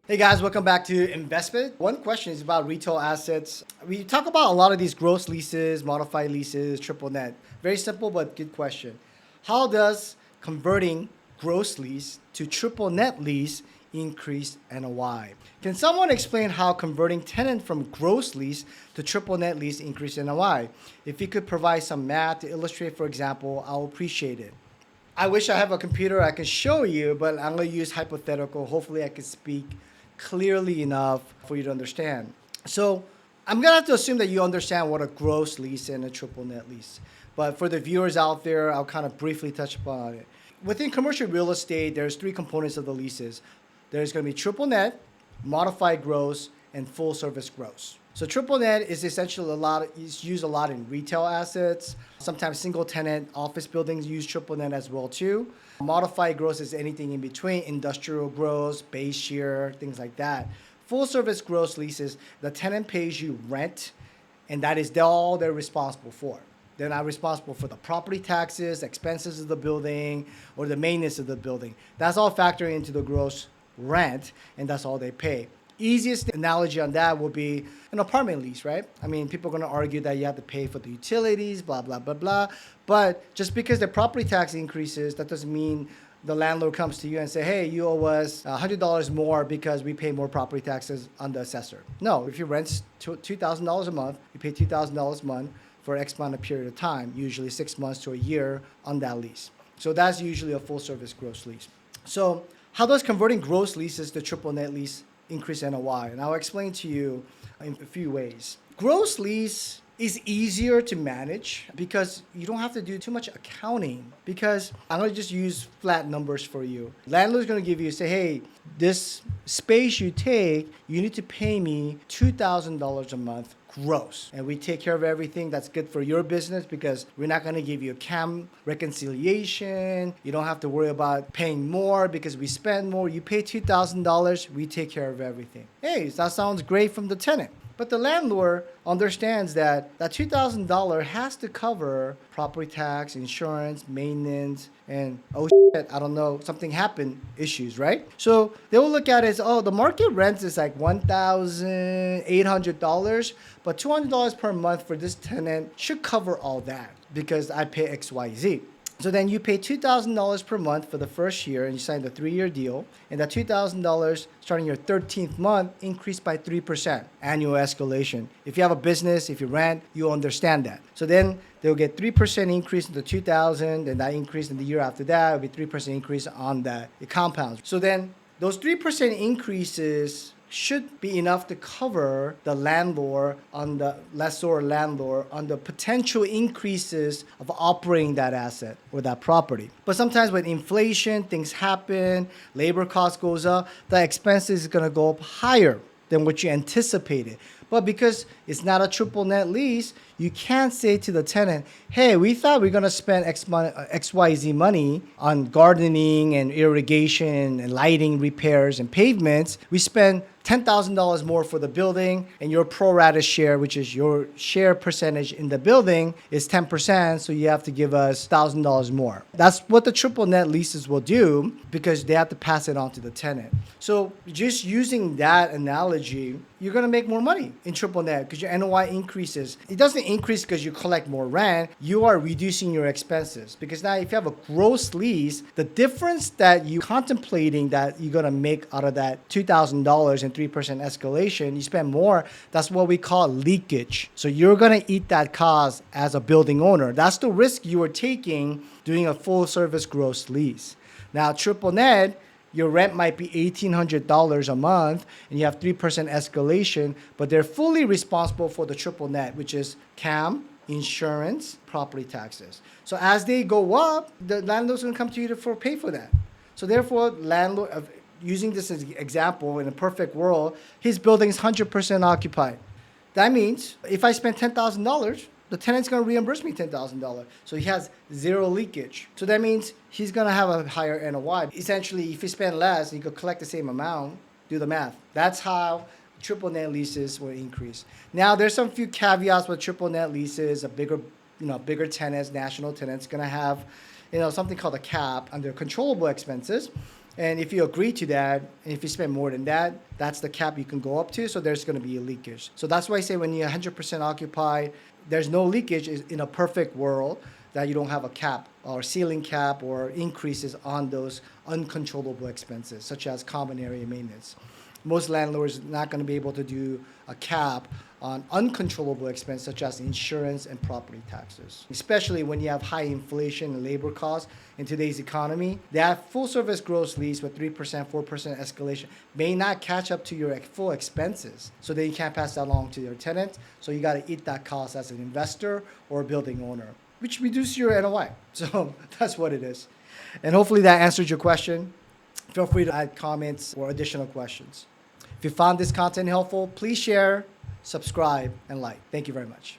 Hey guys, welcome back to Investment. One question is about retail assets. We talk about a lot of these gross leases, modified leases, triple net. Very simple but good question. How does converting gross lease to triple net lease increase NOI? Can someone explain how converting tenant from gross lease to triple net lease increase NOI? If you could provide some math to illustrate, for example, I'll appreciate it. I wish I have a computer I can show you, but I'm going to use hypothetical. Hopefully I can speak clearly enough for you to understand. So I'm going to have to assume that you understand what a gross lease and a triple net lease. But for the viewers out there, I'll kind of briefly touch upon it. Within commercial real estate, there's three components of the leases. There's going to be triple net, modified gross, and full service gross. So triple net is essentially it's used a lot in retail assets. Sometimes single tenant office buildings use triple net as well too. Modified gross is anything in between, industrial gross, base year, things like that. Full service gross leases, the tenant pays you rent, and that is all they're responsible for. They're not responsible for the property taxes, expenses of the building, or the maintenance of the building. That's all factoring into the gross rent, and that's all they pay. Easiest analogy on that will be an apartment lease, right? I mean, people are going to argue that you have to pay for the utilities, blah, blah, blah, blah. But just because the property tax increases, that doesn't mean the landlord comes to you and say, hey, you owe us $100 more because we pay more property taxes on the assessor. No, if you rent $2,000 a month, you pay $2,000 a month for X amount of period of time, usually 6 months to a year on that lease. So that's usually a full service gross lease. So how does converting gross leases to triple net lease increase NOI? And I'll explain to you in a few ways. Gross lease is easier to manage because you don't have to do too much accounting, because I'm going to just use flat numbers for you. Landlord's going to give you, say, hey, this space you take, you need to pay me $2,000 a month gross. And we take care of everything that's good for your business, because we're not going to give you a CAM reconciliation. You don't have to worry about paying more because we spend more. You pay $2,000, we take care of everything. Hey, that sounds great from the tenant. But the landlord understands that that $2,000 has to cover property tax, insurance, maintenance, and oh shit, I don't know, something happened issues, right? So they will look at it as, oh, the market rent is like $1,800, but $200 per month for this tenant should cover all that because I pay XYZ. So then you pay $2,000 per month for the first year, and you sign the 3-year deal. And that $2,000 starting your 13th month increased by 3% annual escalation. If you have a business, if you rent, you understand that. So then they'll get 3% increase in the 2,000, and that increase in the year after that will be 3% increase on that. It compounds. So then those 3% increases should be enough to cover the landlord on the lessor landlord on the potential increases of operating that asset or that property. But sometimes with inflation, things happen, labor cost goes up, the expenses is going to go up higher than what you anticipated. But because it's not a triple net lease, you can't say to the tenant, hey, we thought we are going to spend XYZ money on gardening and irrigation and lighting repairs and pavements. We spend $10,000 more for the building, and your pro rata share, which is your share percentage in the building, is 10%, so you have to give us $1,000 more. That's what the triple net leases will do, because they have to pass it on to the tenant. So just using that analogy, you're going to make more money in triple net because your NOI increases. It doesn't increase because you collect more rent. You are reducing your expenses, because now if you have a gross lease, the difference that you're contemplating that you're going to make out of that $2,000 and 3% escalation, you spend more. That's what we call leakage. So you're going to eat that cost as a building owner. That's the risk you are taking doing a full service gross lease. Now, triple net, your rent might be $1,800 a month and you have 3% escalation, but they're fully responsible for the triple net, which is CAM, insurance, property taxes. So as they go up, the landlord's going to come to you for pay for that. So therefore, landlord, using this as an example, in a perfect world, his building is 100% occupied. That means if I spend $10,000, the tenant's going to reimburse me $10,000. So he has zero leakage. So that means he's going to have a higher NOI. Essentially, if he spend less, he could collect the same amount. Do the math. That's how triple net leases will increase. Now, there's some few caveats with triple net leases. A bigger tenants, national tenants, going to have, something called a cap under controllable expenses. And if you agree to that, and if you spend more than that, that's the cap you can go up to. So there's going to be a leakage. So that's why I say when you're 100% occupied, there's no leakage in a perfect world that you don't have a cap or ceiling cap or increases on those uncontrollable expenses, such as common area maintenance. Most landlords are not going to be able to do a cap on uncontrollable expenses such as insurance and property taxes. Especially when you have high inflation and labor costs in today's economy, that full service gross lease with 3%, 4% escalation may not catch up to your full expenses. So then you can't pass that along to your tenant. So you got to eat that cost as an investor or a building owner, which reduces your NOI. So that's what it is. And hopefully that answered your question. Feel free to add comments or additional questions. If you found this content helpful, please share, subscribe, and like. Thank you very much.